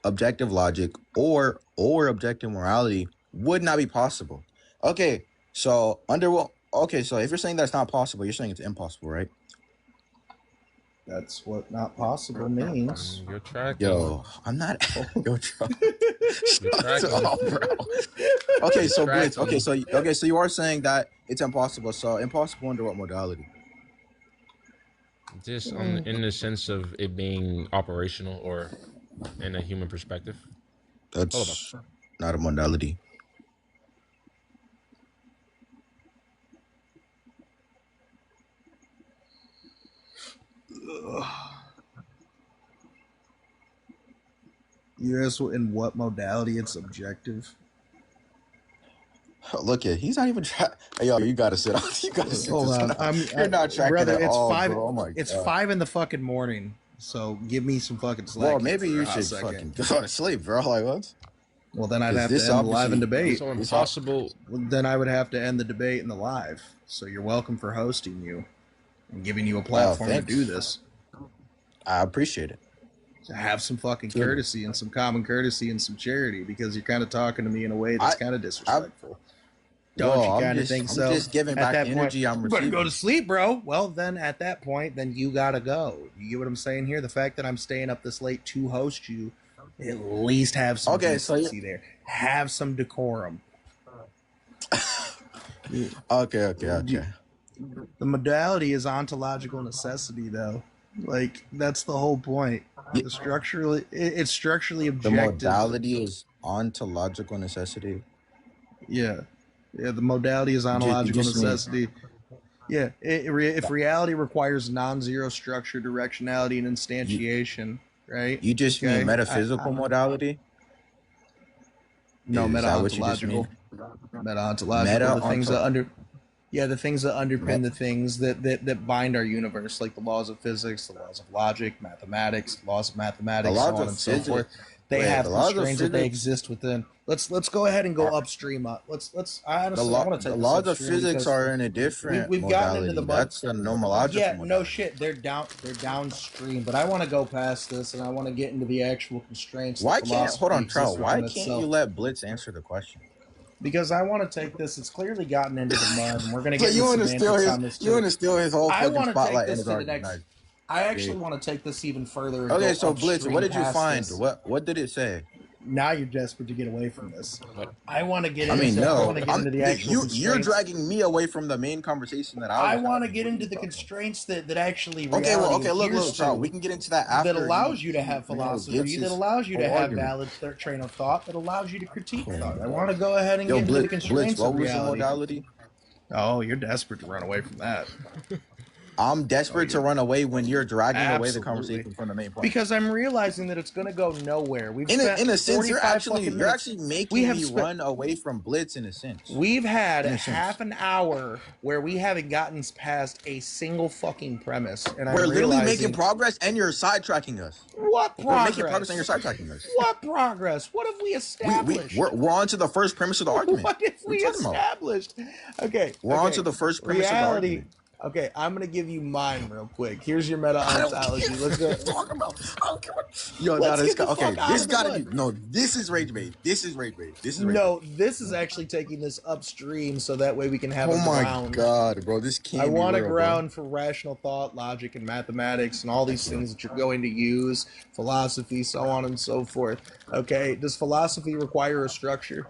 objective logic, or objective morality would not be possible. Okay. So so if you're saying that's not possible, you're saying it's impossible, right? That's what not possible means. You're tracking. Yo, I'm not. Yo, Shut tracking. up, bro. Okay, so Blitz. tracking. So you are saying that it's impossible. So impossible under what modality? Just in the sense of it being operational or in a human perspective. That's not a modality. You asked in what modality it's objective. Look at he's not even trying. Hey, yo, you gotta sit on. You gotta sit. Hold on, You're not tracking brother. at It's all, 5. bro. Oh my it's God. 5 in the fucking morning. So give me some fucking slack. Well, maybe here you for a hot should second. fucking go to sleep, bro. Like what? Well, then I'd 'Cause have to this end the live and obviously- debate. So impossible. Then I would have to end the debate in the live. So you're welcome for hosting you and giving you a platform to thanks. do this. I appreciate it. To have some fucking courtesy and some common courtesy and some charity because you're kind of talking to me in a way that's kind of disrespectful. Don't you kind of think so? I'm just giving back the energy I'm you better receiving. go to sleep, bro. Well, then at that point, then you gotta go. You get what I'm saying here? The fact that I'm staying up this late to host you, at least have some decency there. Have some decorum. Okay. The modality is ontological necessity, though. Like that's the whole point. It's structurally The objective. modality is ontological necessity. Yeah, the modality is ontological just mean- necessity. Yeah, if reality requires non-zero structure, directionality, and instantiation, right? You just Okay. mean metaphysical modality? No, Is that what you just meta-ontological. mean? Meta-ontological. The things that underpin the things that bind our universe, like the laws of physics, the laws of logic, mathematics, laws of mathematics, The laws so on of and so physics- forth. They Wait, have the laws of constraints that they physics exist within. Let's go ahead and go are upstream. I honestly I want to the take this laws of upstream physics because are in a different we've gotten into the modality. mud. That's a nomological Yeah, no modality. shit. They're downstream, but I want to go past this and I want to get into the actual constraints that Why can't hold philosophy on, Trout? exists Why within can't you itself. let Blitz answer the question? Because I want to take this. It's clearly gotten into the mud, and we're going to So get into you want to steal semantics his on this you want too. to steal his whole I fucking want to take spotlight in this his to the argument. next. Nice. I Yeah. actually want to take this even further and Okay, go so Blitz, what upstream did you past find? this. What did it say? Now you're desperate to get away from this. But I want to get I mean, into. I no, want to get into the actual you're constraints. dragging me away from the main conversation that I I was want to having. get What are into you the talking about? constraints that actually Okay, well, reality okay, adheres look, Trout, we to, can get into that that after allows you to have gets philosophy, that his allows you to whole have argument. valid train of thought, that allows you to critique Oh thought. my I god. want to go ahead and Yo, get into the Blitz, constraints what of was your reality. modality? Oh, you're desperate to run away from that. I'm desperate to run away when you're dragging away the Absolutely. conversation from the main point. Because I'm realizing that it's going to go nowhere. We've In spent a sense, 45 fucking you're minutes. actually We making have me spent. run away from Blitz in a sense. We've had In a sense. half an hour where we haven't gotten past a single fucking premise, and I'm We're literally realizing making progress and you're sidetracking us. what We're making progress progress. and you're sidetracking us. What progress? What have we established? We're on to the first premise of the argument. What have What are we you talking about? established? Okay. We're on to the first premise of the Reality. argument. Okay, I'm gonna give you mine real quick. Here's your meta ontology. Let's go. Talking about. I don't care what. Yo, Let's no, get the okay. fuck out This of the gotta mud. be no. This is rage bait. This is rage bait. This is rage No, bait. this is actually taking this upstream so that way we can have a Oh my ground. god, bro, this can't I be want a real, ground for rational thought, logic, and mathematics, and all these things that you're going to use, philosophy, so on and so forth. Okay, does philosophy require a structure?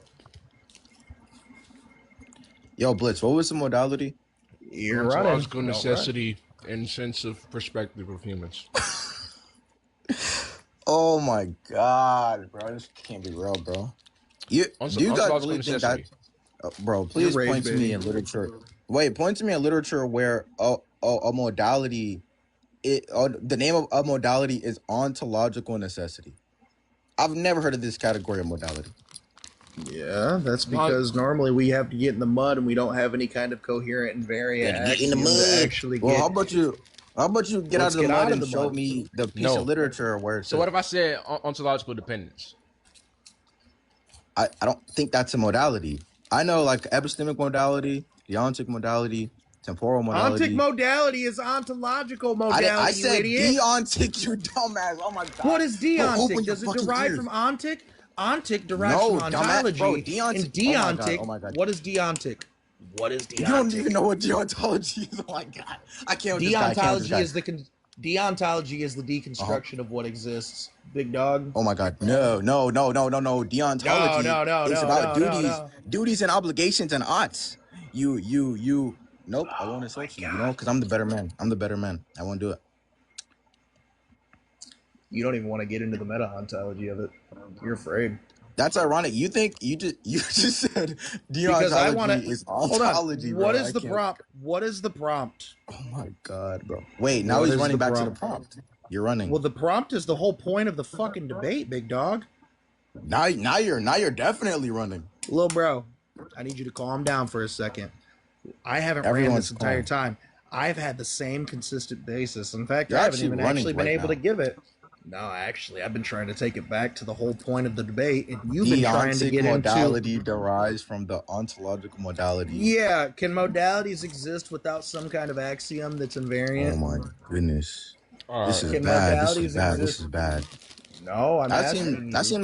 Yo, Blitz, what was the modality? You're running. ontological Don't necessity and sense of perspective of humans. Oh my god, bro, this can't be real, bro. You Also, do you guys ontological really think that, necessity. bro? Please You're rage point to me baiting. in literature. Wait, point to me in literature where a modality, the name of a modality is ontological necessity. I've never heard of this category of modality. Yeah, that's because normally we have to get in the mud and we don't have any kind of coherent and variant axiom to actually Well, get. how about you get out Let's of the get mud out of and the show mud. me the piece No. of literature where it So what if I said ontological dependence? I don't think that's a modality. I know like epistemic modality, deontic modality, temporal modality. Ontic modality is ontological modality, I said you idiot. deontic, you dumbass. Oh my god. What is deontic? Open your Does it fucking derive ears. from ontic? Ontic derives No, from dumbass. ontology. Bro, deontic. And deontic. Oh my god. What is deontic? What is deontic? You don't even know what deontology is. Oh my god. I can't with this guy. Deontology is the deconstruction of what exists. Big dog. Oh my god. No. Deontology is about duties and obligations and oughts. You nope, I won't insult you, because I'm the better man. I won't do it. You don't even want to get into the meta ontology of it. You're afraid. That's ironic. You think you just said Because I want deontology to. is Hold ontology, on. bro. What is the prompt? What is the prompt? Oh my god, bro. Wait, now What he's is running the back to the prompt? prompt. You're running. Well, the prompt is the whole point of the fucking debate, big dog. Now you're definitely running. Little bro, I need you to calm down for a second. I haven't ran this entire time. I've had the same consistent basis. In fact, I haven't even actually been able to give it. No, actually, I've been trying to take it back to the whole point of the debate, and you've been trying to get modality derives from the ontological modality. Yeah, can modalities exist without some kind of axiom that's invariant? Oh my goodness, this is Can bad. modalities This is bad. exist? This is bad. No, I'm asking. That seems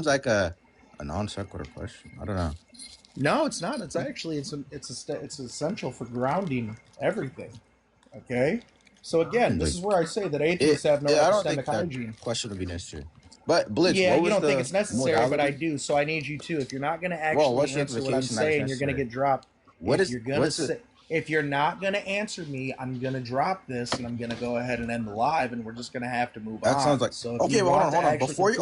like a non sequitur question. I don't know. No, it's not. It's actually it's essential for grounding everything. Okay. So again, this is where I say that atheists have no epistemic hygiene. Question would be necessary. But Blitz, yeah, what was you don't the think it's necessary, modality? but I do. So I need you to. If you're not going to actually answer what I'm saying, you're going to get dropped. If you're not going to answer me, I'm going to drop this, and I'm going to go ahead and end the live, and we're just going to have to move on. That sounds like so. Okay, well, hold on. Before you,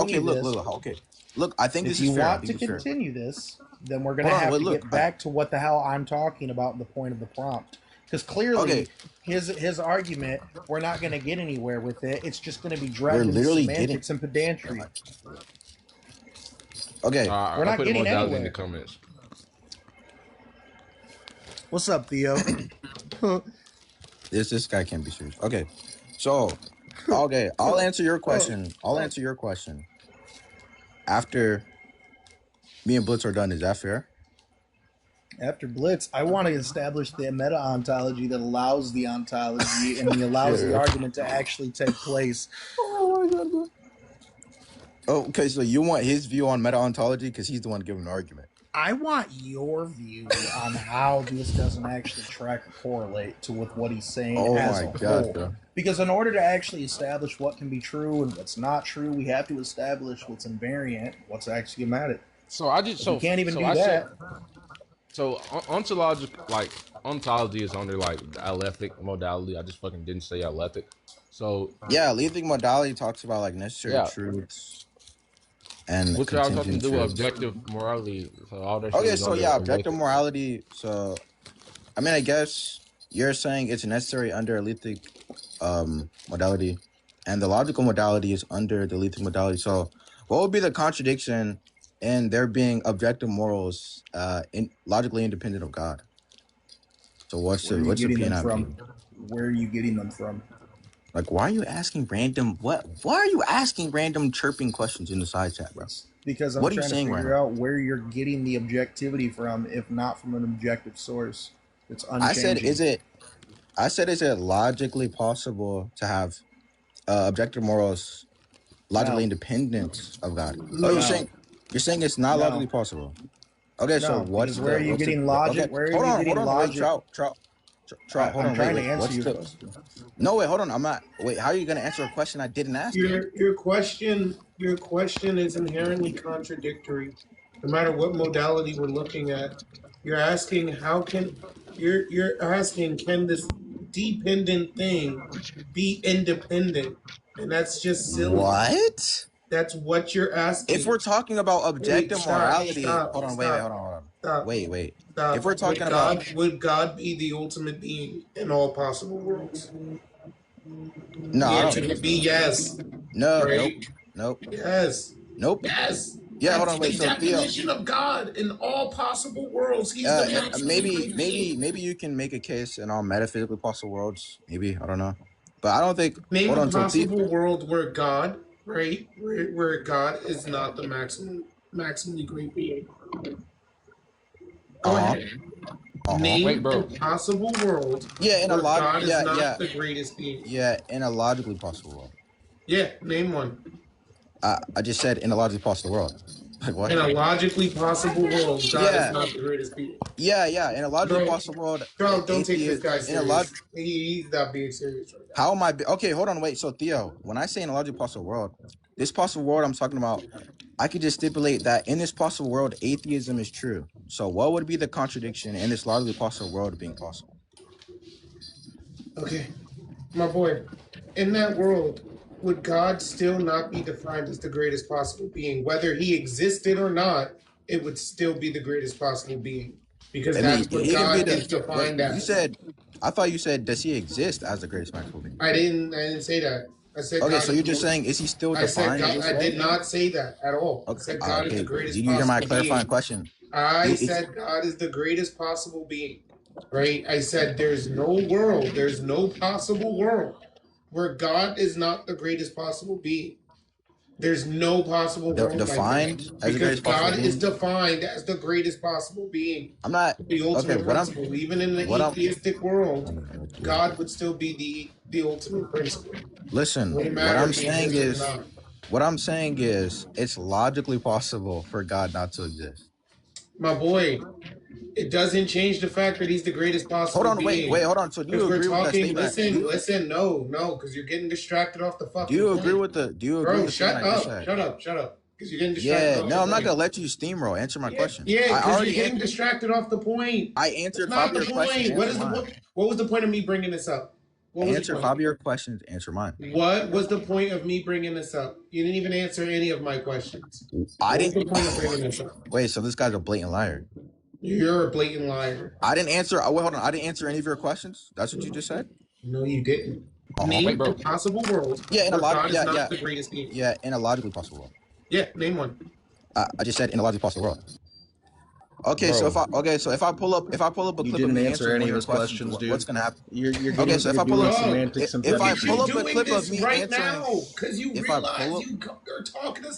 look. I think if this you is fair. want to continue this, then we're going to have to get back to what the hell I'm talking about and the point of the prompt. Because clearly, his argument, we're not going to get anywhere with it. It's just going to be dragged into semantics and pedantry. Okay, we're not getting anywhere. In the comments. What's up, Theo? This guy can't be serious. Okay, so I'll answer your question. after me and Blitz are done, is that fair? After Blitz, I want to establish the meta ontology that allows the ontology and allows the Yeah. argument to actually take place. Oh my god, bro. Oh, okay, so you want his view on meta ontology because he's the one giving the argument. I want your view on how this doesn't actually track or correlate to with what he's saying Oh as my a god, whole. bro. Because in order to actually establish what can be true and what's not true, we have to establish what's invariant, what's axiomatic. So I just If we can't even so do I that. so ontology is under like the alephic modality. I just fucking didn't say alephic. So Yeah, Lethic modality talks about like necessary yeah, truths and what's that talking contingent to do with truths. objective morality? So all that shit Okay, is so under yeah, objective alephic. morality. So I mean, I guess you're saying it's necessary under a Lethic modality, and the logical modality is under the Lethic modality. So what would be the contradiction in there being objective morals logically independent of God? So what's Where are the you what's the getting P them and IP? from? Where are you getting them from? Like, why are you asking random why are you asking random chirping questions in the side chat, bro? Because I'm What are you trying to saying right figure now? out where you're getting the objectivity from, if not from an objective source. It's unchanging. I said is it logically possible to have objective morals logically No, independent of God? Oh, No. you're saying it's not logically no, possible. Okay, so no. Because where are you what's the getting okay? logic? Where are you Hold getting on, wait, logic? trout, hold I'm on, wait, trying to wait. answer What's your the question. no wait, hold on, I'm not wait, how are you gonna answer a question I didn't ask you? Your question is inherently contradictory. No matter what modality we're looking at, you're asking how can you're asking can this dependent thing be independent? And that's just silly. What? That's what you're If asking. we're talking about Wait, objective stop, morality, stop, hold on, stop, hold on. stop, Wait. If stop. we're talking about Would God be the ultimate being in all possible worlds? no, The I answer don't would be yes, no, right? nope, Yes. nope. Yes. Yeah, hold That's on, wait. the So Theo, definition of God in all possible worlds. He's the maximally great being. maybe you can make a case in all metaphysically possible worlds. Maybe I don't know, but I don't think. Name Hold a on, so possible world where God, right? Where God is not the maximally great being. Go uh huh, ahead. Wait, Name a bro. possible world yeah, where God is not the greatest being. in a logically possible world. Yeah, name one. I just said in a logically possible world. Like what? In a logically possible world, God is Yeah, not the greatest being. in a logically Bro, possible world, don't take this atheist guy in a log. serious. He's not being serious right now. How am I? Okay, hold on, wait. So Theo, when I say in a logically possible world, this possible world I'm talking about, I could just stipulate that in this possible world, atheism is true. So what would be the contradiction in this logically possible world being possible? Okay, my boy, in that world, would God still not be defined as the greatest possible being? Whether he existed or not, it would still be the greatest possible being. Because I mean, that's what he can be God the is wait. defined You as. said, I thought you said, does he exist as the greatest maximum being? I didn't say that. I said Okay, God so is you're the just most. saying, is he still I said defined in God. this I way? did not say that at all. I Okay, said God is the okay. greatest Did you hear my possible clarifying being. question? I Is said God is the greatest possible being. Right? I said there's no world, there's no possible world where God is not the greatest possible being. There's no possible world, my friend, defined as the because greatest possible God is being? defined as the greatest possible being, I'm not the okay. ultimate principle. Even in the What I'm atheistic world, God would still be the ultimate principle. It listen. wouldn't matter if he existed or not. What I'm saying is, it's logically possible for God not to exist. My boy, it doesn't change the fact that he's the greatest Hold possible on, wait, being. hold on. So do Because you we're agree with that talking, statement? listen, no, because you're getting distracted off the Do fucking you agree point. with the Do you agree with Bro, the statement I just said? shut up. Because you're getting distracted Yeah, off no, the I'm not point. gonna let you steamroll. Answer my Yeah, question. yeah, I because you're already getting distracted off the point. I That's answered five not of the your questions. point. What Answer is the mine. what was the point of me bringing this up? What was the Answer point? five of your questions. Answer mine. What was the point of me bringing this up? You didn't even answer any of my questions. I What was didn't. the point of bringing this up? Wait, so this guy's a blatant liar. You're a blatant liar. I didn't answer. Oh, wait, hold on. I didn't answer any of your questions. That's what you just said. No, you didn't. Wait, Name a bro. possible world Yeah, in a where lot. God is not the greatest being. Yeah, in a logically possible world. Yeah, name one. I just said in a logically possible world. Okay, so Bro. if I pull up a You clip of didn't me answer answering any one of of your his questions, questions, dude. what's gonna happen? You're So if I pull doing up, Dog, semantics and if look I at you pull pedantic. up a doing clip of this me right answering, now because you if I realize pull up, you're talking to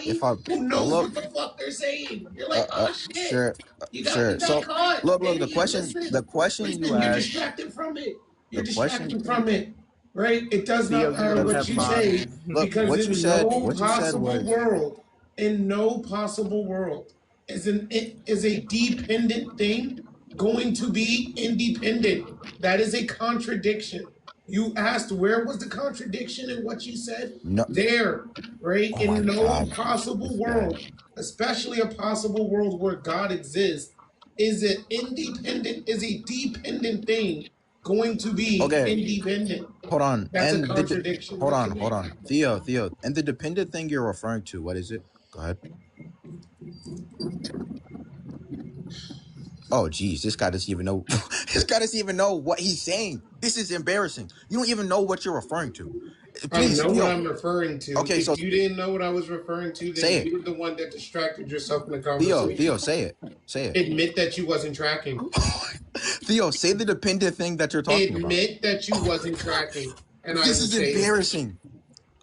if somebody I who pull knows up, what the fuck they're saying. You're like, oh shit, sure, you sure. got So caught, look, idiot. Listen, the question you listen, you're asked, distracted from it. You're the question, distracted from it, right? It does Theo, not you matter don't look, what have you mod. say because what you in said, no what you said possible was world, in no possible world, is a dependent thing going to be independent. That is a contradiction. You asked where was the contradiction in what you said? no. There, right? Oh my In no God, possible this guy. world, especially a possible world where God exists, is it independent, is a dependent thing going to be Okay, independent? hold on, That's a contradiction that you're hold making. on, Theo, and the dependent thing you're referring to, what is it? Go ahead. Oh, geez, this guy doesn't even know. This guy doesn't even know what he's saying. This is embarrassing. You don't even know what you're referring to. I Please, know what Theo. I'm referring to. Okay, so If you didn't know what I was referring to, then say it, you're the one that distracted yourself in the conversation. Theo, say it. Admit that you wasn't tracking. Theo, say the dependent thing that you're talking about. Admit that you wasn't tracking, and I This will is say it. embarrassing.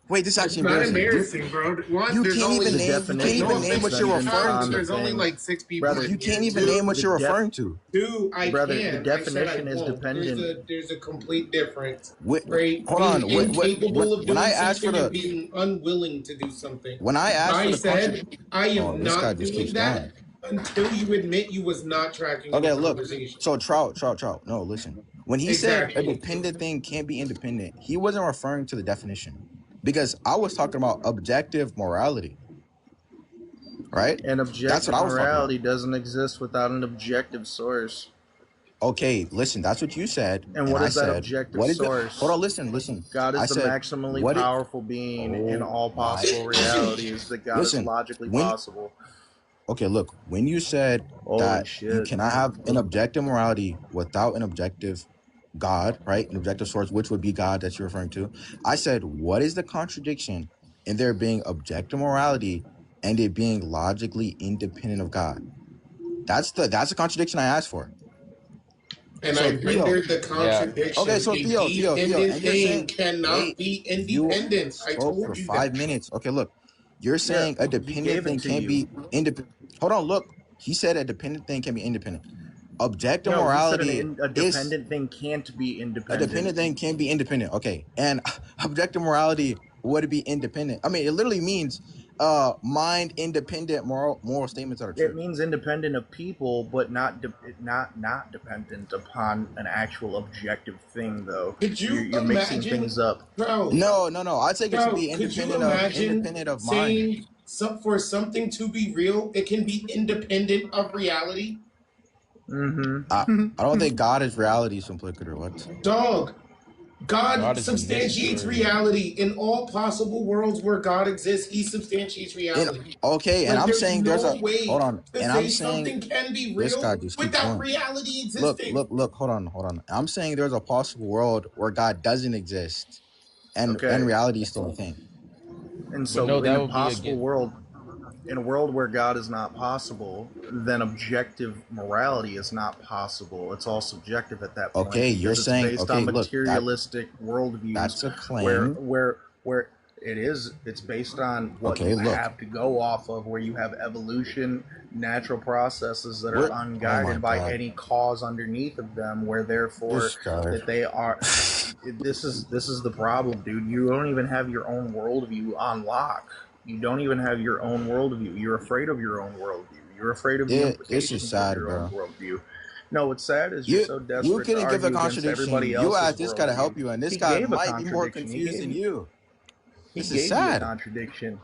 Wait, this is It's actually not embarrassing. embarrassing, bro. One, You there's can't only even The name no definition what offense you're to you, depends referring Kyle, but on the to. there's only thing. like six people Brother, You in can't here. even name what the you're def referring to. Two, I brother, the can. I said I definition is won't. dependent. There's a complete difference, Wait, right? hold Being on. incapable of When I doing asked for something and the being unwilling to do something. when I asked for I the contra, said I oh, am this guy not just doing keeps that going. until you admit you was not tracking in the Okay, look. conversation. So trout. No, listen. When he said a Exactly. dependent thing can't be independent, he wasn't referring to the definition, because I was talking about objective morality, right? An That's what objective I was talking about. morality doesn't exist without an objective source. Okay, listen. That's what you said, And and what I is that said, objective what is it? Hold source? on, listen. God I is the said, maximally what it? powerful being in Oh all my! possible realities that God is Listen, logically when possible. okay, look, when you said Holy that you shit. cannot have an objective morality without an objective God, right? An objective source, which would be God that you're referring to. I said, what is the contradiction in there being objective morality and it being logically independent of God? That's the contradiction I asked for. And So I Theo, rendered the Yeah. okay, contradiction. so A Theo, dependent and you're thing saying, cannot wait, be you independent. I spoke for told you that. 5 minutes. Okay, look, you're Yeah, saying a he dependent gave it thing to can't you. be independent. Hold on, look, he said a dependent thing can be independent. Objective No, he said morality a is dependent thing can't be a independent. dependent thing can be independent. Okay, and objective morality would be independent. I mean, it literally means mind independent moral statements that are It true. means independent of people, but not dependent upon an actual objective thing. Though Could you you're mixing imagine, things up. bro? No. I think it should Bro, be could you independent imagine of mind. saying for something to be real, it can be independent of reality? I Mm-hmm. I don't think God is reality simpliciter. Or what? Dog, God God is substantiates mystery. reality in all possible worlds where God exists. He substantiates And reality. okay, and Like, I'm there's saying there's no a hold way on, to and I'm say saying something can be this guy real just keeps without going. reality existing. Look, hold on. I'm saying there's a possible world where God doesn't exist and Okay, reality is still a thing. and But no, so in that a would be possible again. world, in a world where God is not possible, then objective morality is not possible. It's all subjective at that point Okay, you're because it's saying based on okay, look, materialistic worldviews that's a where claim. where where it's based on what Okay, you look, have to go off of, where you have evolution, natural processes that are we're oh my unguided by god, any cause underneath of them, where therefore this guy. that they are this is the problem, dude. You don't even have your own worldview on lock. You don't even have your own worldview. You're afraid of your own worldview. You're afraid of the This is implications of sad, your own bro. worldview. No, what's sad is you're You so you desperate to couldn't give a argue against contradiction. everybody You else's asked this guy to help worldview. you, and this He guy gave a might be more contradiction. confused than you. He This is gave you a sad. contradiction.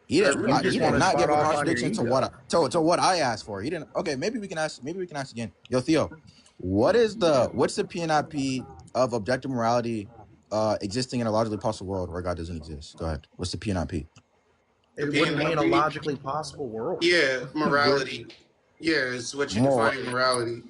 He You didn't. He just did want to not spout give a off on your contradiction to what ego. to what I asked for. He didn't. Okay, maybe we can ask. Maybe we can ask again. Yo, Theo, what's the PNIP of objective morality existing in a logically possible world where God doesn't exist? Go ahead. What's the PNIP? The It wouldn't be in a PNLP, logically possible world. yeah, Where morality. Yeah, it's what you More. define morality.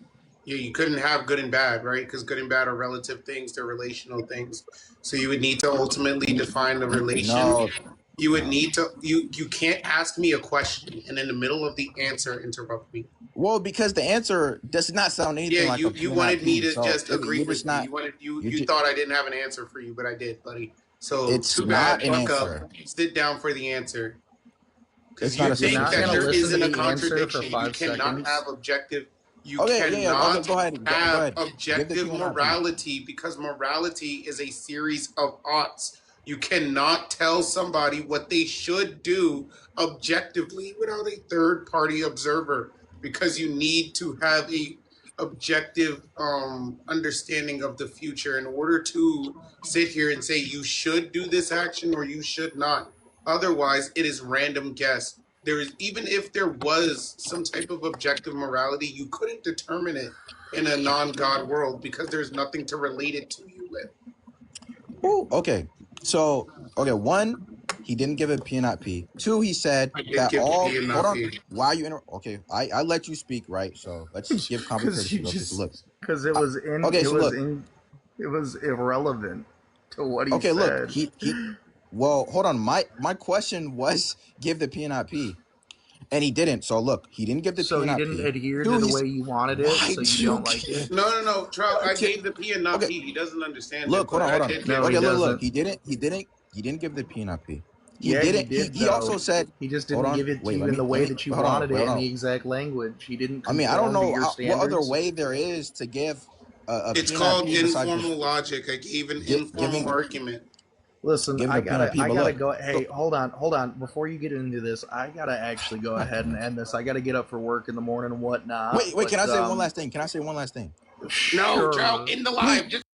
Yeah, you couldn't have good and bad, right? Because good and bad are relative things, they're relational things. So you would need to ultimately define the relation. No. You would need to. You can't ask me a question and in the middle of the answer interrupt me. Well, because the answer does not sound Yeah, anything like a you P and not wanted me P. to So just agree you're just with you. not. You wanted You're you just, thought I didn't have an answer for you, but I did, buddy. So it's too not bad. an Buck up. answer. Sit down for the answer. Because It's not you a If you're think simple not that gonna there sentence. listen isn't to a the answer for contradiction. You 5 cannot seconds, have objective. You Okay, yeah, yeah. Okay, cannot go ahead. Go have ahead. Give the P objective and not P. morality because morality is a series of oughts. You cannot tell somebody what they should do objectively without a third party observer because you need to have a objective understanding of the future in order to sit here and say you should do this action or you should not. Otherwise, it is random guess. There is even if there was some type of objective morality, you couldn't determine it in a non-God world because there's nothing to relate it to you with. Ooh, okay. So, okay, one, he didn't give a P and not P. Two, he said I did that give all. P and Hold not on. P. Why you okay? I let you speak, right? So let's give common because courtesy you real quick. So just look. because it I, was in okay, it so was look. in it was irrelevant to what he Okay, look. said. He. Well, hold on. My question was give the P and not P, and he didn't. So look, he didn't give the P So and he not didn't P. adhere to Two, the he's way you wanted it, why so you you don't like it. can't. No. Trout, I I can't. gave the P and not Okay, P. He doesn't understand it, look. Hold but on. I Hold on. did give No, it he Okay, to look. him. Look. doesn't. He didn't give the P and not P. He Yeah, he didn't. did He also though. said. He just Hold didn't on. give it to Wait. you in the way Let me. that you Hold on. wanted Wait. it Hold in on. the exact language. He didn't I mean, I don't conform to know your what other standards. way there is to give a It's P and not called P besides informal just logic. I gave an informal giving argument. Listen, a P and not P. I But gotta look. go. So Hey, hold on. Before you get into this, I gotta actually go ahead and end this. I gotta get up for work in the morning and whatnot. wait. Can I But say one last thing? Can I say one last thing? No, Trout, sure. in the Please, live. Just